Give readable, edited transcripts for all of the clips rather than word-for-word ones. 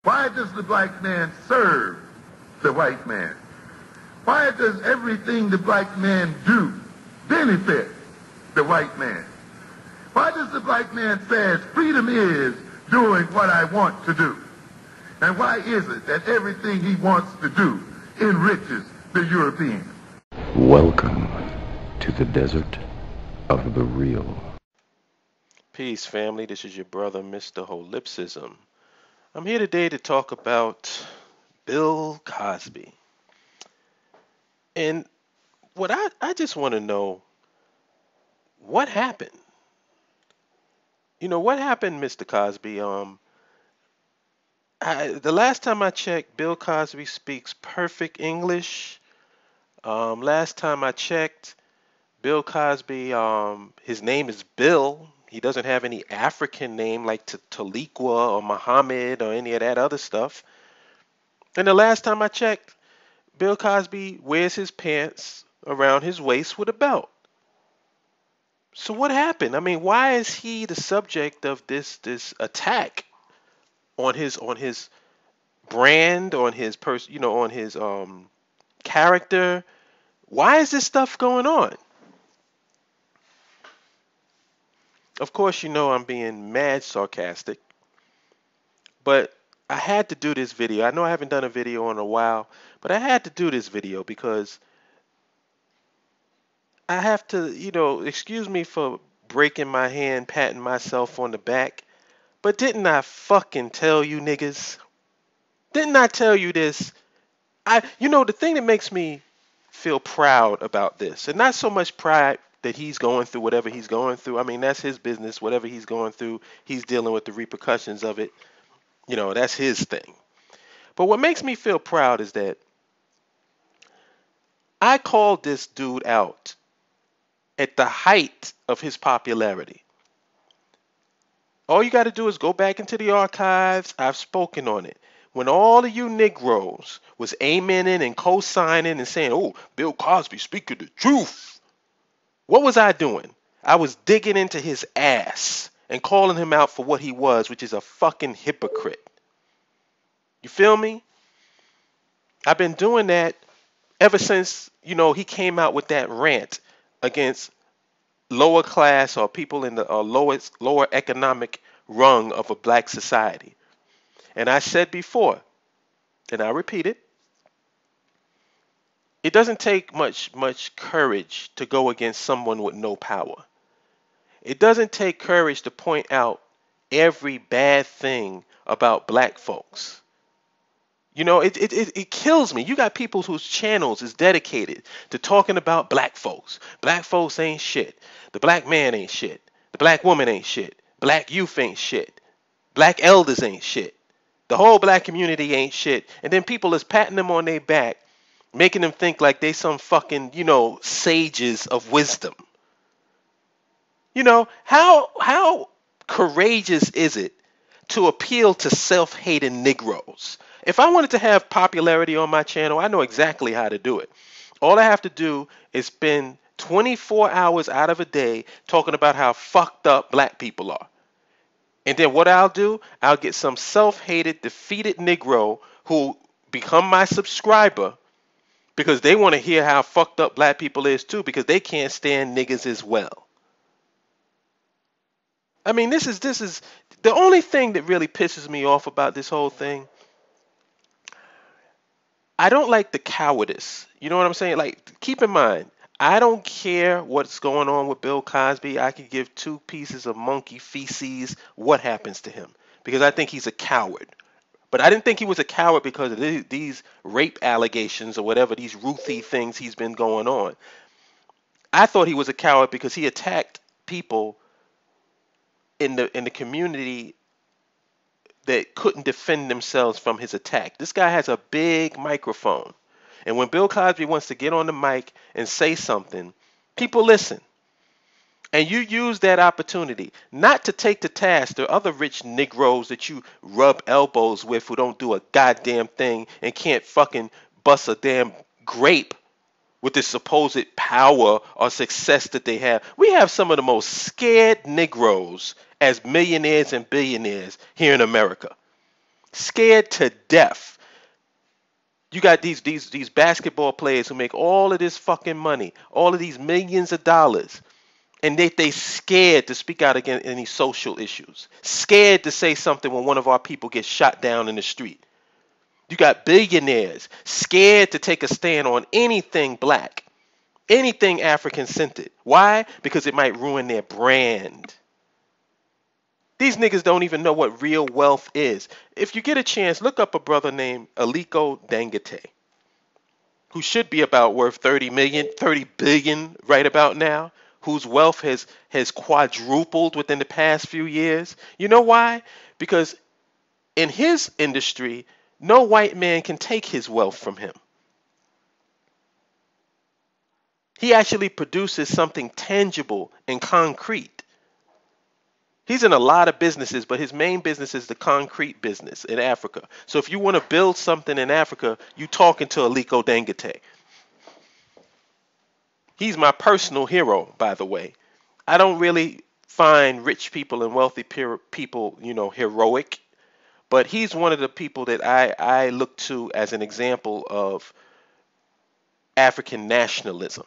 Why does the black man serve the white man? Why does everything the black man do benefit the white man? Why does the black man say freedom is doing what I want to do? And why is it that everything he wants to do enriches the European? Welcome to the desert of the real. Peace, family. This is your brother, Mr. Holipsism. I'm here today to talk about Bill Cosby. And what I just want to know, what happened? You know, what happened, Mr. Cosby? The last time I checked, Bill Cosby speaks perfect English. Last time I checked, Bill Cosby, his name is Bill. He doesn't have any African name like Taliqua or Muhammad or any of that other stuff. And the last time I checked, Bill Cosby wears his pants around his waist with a belt. So what happened? I mean, why is he the subject of this attack on his brand, on his on his character? Why is this stuff going on? Of course, you know I'm being mad sarcastic, but I had to do this video. I know I haven't done a video in a while, but I had to do this video because I have to, excuse me for breaking my hand, patting myself on the back, but didn't I fucking tell you niggas? Didn't I tell you this? The thing that makes me feel proud about this, and not so much pride that he's going through whatever he's going through. I mean, that's his business. Whatever he's going through, he's dealing with the repercussions of it. That's his thing. But what makes me feel proud is that I called this dude out at the height of his popularity. All you got to do is go back into the archives. I've spoken on it. When all of you Negroes was amening and co-signing and saying, oh, Bill Cosby speaking the truth. What was I doing? I was digging into his ass and calling him out for what he was, which is a fucking hypocrite. You feel me? I've been doing that ever since, he came out with that rant against lower class or people in the lower economic rung of a black society. And I said before, and I repeat it, it doesn't take much courage to go against someone with no power. It doesn't take courage to point out every bad thing about black folks. It kills me. You got people whose channels is dedicated to talking about black folks. Black folks ain't shit. The black man ain't shit. The black woman ain't shit. Black youth ain't shit. Black elders ain't shit. The whole black community ain't shit. And then people is patting them on their back, making them think like they some fucking, sages of wisdom. How courageous is it to appeal to self-hating Negroes? If I wanted to have popularity on my channel, I know exactly how to do it. All I have to do is spend 24 hours out of a day talking about how fucked up black people are. And then what I'll do, I'll get some self-hated, defeated Negro who become my subscriber because they want to hear how fucked up black people is too, because they can't stand niggas as well. I mean, this is the only thing that really pisses me off about this whole thing. I don't like the cowardice. You know what I'm saying? Like, keep in mind, I don't care what's going on with Bill Cosby. I could give two pieces of monkey feces what happens to him, because I think he's a coward. But I didn't think he was a coward because of these rape allegations or whatever, these Ruthie things he's been going on. I thought he was a coward because he attacked people in the community that couldn't defend themselves from his attack. This guy has a big microphone. And when Bill Cosby wants to get on the mic and say something, people listen. And you use that opportunity not to take to task the other rich Negroes that you rub elbows with who don't do a goddamn thing and can't fucking bust a damn grape with the supposed power or success that they have. We have some of the most scared Negroes as millionaires and billionaires here in America. Scared to death. You got these basketball players who make all of this fucking money, all of these millions of dollars, and they scared to speak out against any social issues, scared to say something when one of our people gets shot down in the street. You got billionaires scared to take a stand on anything black, anything African-centered. Why? Because it might ruin their brand. These niggas don't even know what real wealth is. If you get a chance, look up a brother named Aliko Dangote, who should be about worth 30 billion right about now, whose wealth has quadrupled within the past few years. You know why? Because in his industry, no white man can take his wealth from him. He actually produces something tangible and concrete. He's in a lot of businesses, but his main business is the concrete business in Africa. So if you want to build something in Africa, you talking to Aliko Dangote. He's my personal hero, by the way. I don't really find rich people and wealthy people, heroic. But he's one of the people that I look to as an example of African nationalism.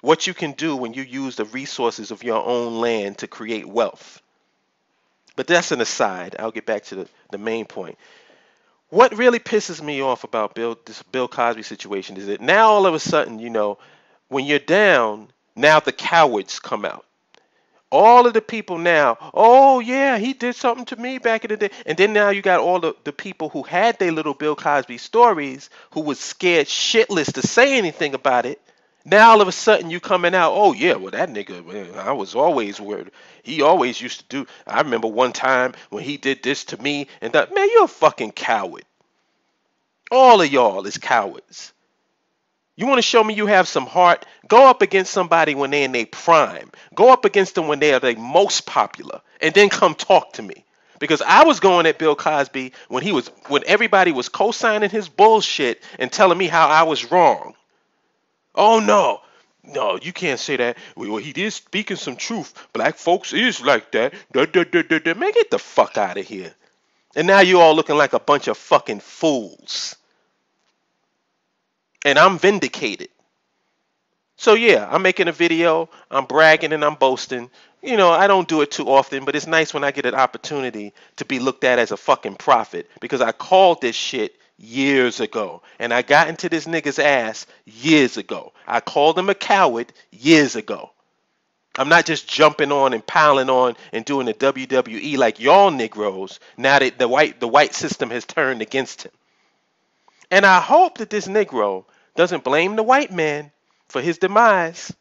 What you can do when you use the resources of your own land to create wealth. But that's an aside. I'll get back to the main point. What really pisses me off about this Bill Cosby situation is that now all of a sudden, when you're down, now the cowards come out. All of the people now, oh yeah, he did something to me back in the day. And then now you got all the people who had their little Bill Cosby stories who was scared shitless to say anything about it. Now all of a sudden you coming out, oh yeah, well that nigga, man, I was always worried. He always used to do, I remember one time when he did this to me and that. Man, you're a fucking coward. All of y'all is cowards. You want to show me you have some heart? Go up against somebody when they're in their prime. Go up against them when they are the most popular, and then come talk to me. Because I was going at Bill Cosby when everybody was co-signing his bullshit and telling me how I was wrong. Oh no, you can't say that. Well, he is speaking some truth. Black folks is like that. Man, get the fuck out of here. And now you all looking like a bunch of fucking fools. And I'm vindicated. So yeah, I'm making a video, I'm bragging and I'm boasting. I don't do it too often, but it's nice when I get an opportunity to be looked at as a fucking prophet, because I called this shit years ago. And I got into this nigga's ass years ago. I called him a coward years ago. I'm not just jumping on and piling on and doing the WWE like y'all Negroes, now that the white system has turned against him. And I hope that this Negro doesn't blame the white man for his demise.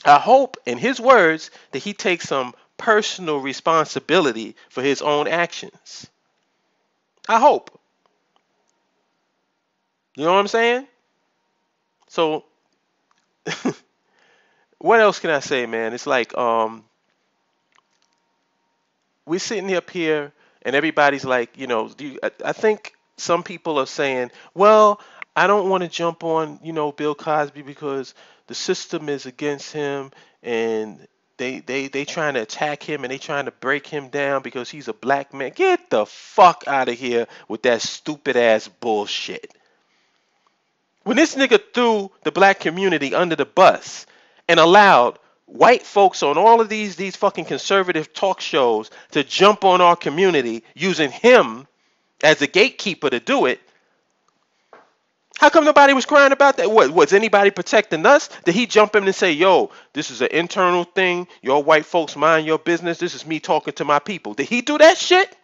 I hope, in his words, that he takes some personal responsibility for his own actions. I hope. You know what I'm saying? So, what else can I say, man? It's like, we're sitting up here and everybody's like, I think some people are saying, well, I don't want to jump on, Bill Cosby because the system is against him and they trying to attack him and they trying to break him down because he's a black man. Get the fuck out of here with that stupid ass bullshit. When this nigga threw the black community under the bus and allowed white folks on all of these fucking conservative talk shows to jump on our community using him as a gatekeeper to do it, how come nobody was crying about that? What, was anybody protecting us? Did he jump in and say, yo, this is an internal thing. Your white folks mind your business. This is me talking to my people. Did he do that shit?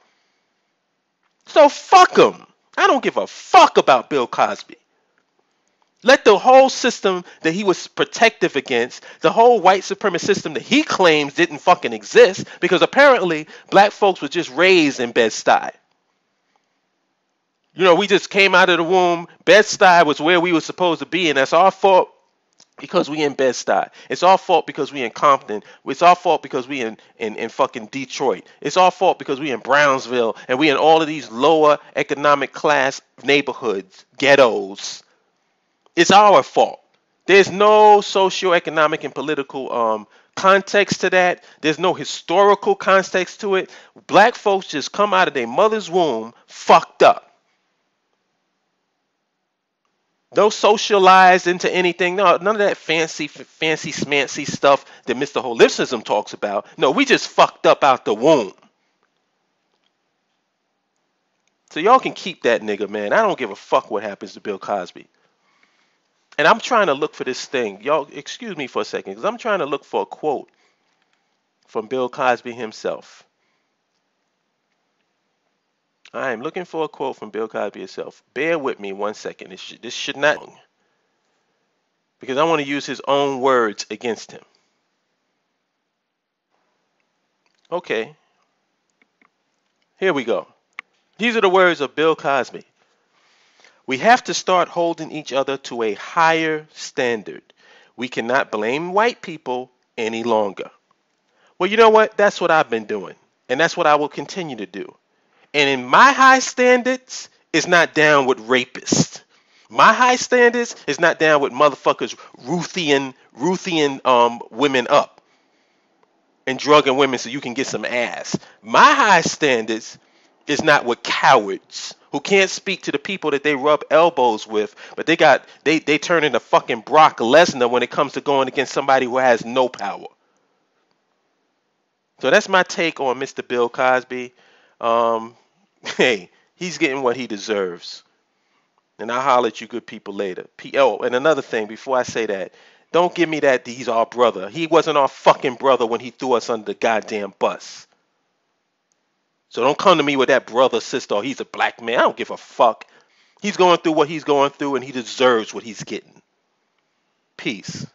So fuck him. I don't give a fuck about Bill Cosby. Let the whole system that he was protective against, the whole white supremacist system that he claims didn't fucking exist, because apparently black folks were just raised in Bed-Stuy. We just came out of the womb. Bed-Stuy was where we were supposed to be, and that's our fault because we in Bed-Stuy. It's our fault because we in Compton. It's our fault because we in fucking Detroit. It's our fault because we in Brownsville, and we in all of these lower economic class neighborhoods, ghettos. It's our fault. There's no socioeconomic and political context to that. There's no historical context to it. Black folks just come out of their mother's womb fucked up. No socialized into anything. No, none of that fancy smancy stuff that Mr. Holipsism talks about. No, we just fucked up out the womb. So y'all can keep that nigga, man. I don't give a fuck what happens to Bill Cosby. And I'm trying to look for this thing. Y'all, excuse me for a second, because I'm trying to look for a quote from Bill Cosby himself. I am looking for a quote from Bill Cosby himself. Bear with me 1 second. This should not, because I want to use his own words against him. Okay. Here we go. These are the words of Bill Cosby. We have to start holding each other to a higher standard. We cannot blame white people any longer. Well, you know what? That's what I've been doing. And that's what I will continue to do. And in my high standards, it's not down with rapists. My high standards is not down with motherfuckers Ruthian women up and drugging women so you can get some ass. My high standards is not with cowards who can't speak to the people that they rub elbows with, but they turn into fucking Brock Lesnar when it comes to going against somebody who has no power. So that's my take on Mr. Bill Cosby. Hey, he's getting what he deserves. And I'll holler at you good people later. Oh, and another thing before I say that, don't give me that he's our brother. He wasn't our fucking brother when he threw us under the goddamn bus. So don't come to me with that brother, sister, or he's a black man. I don't give a fuck. He's going through what he's going through, and he deserves what he's getting. Peace.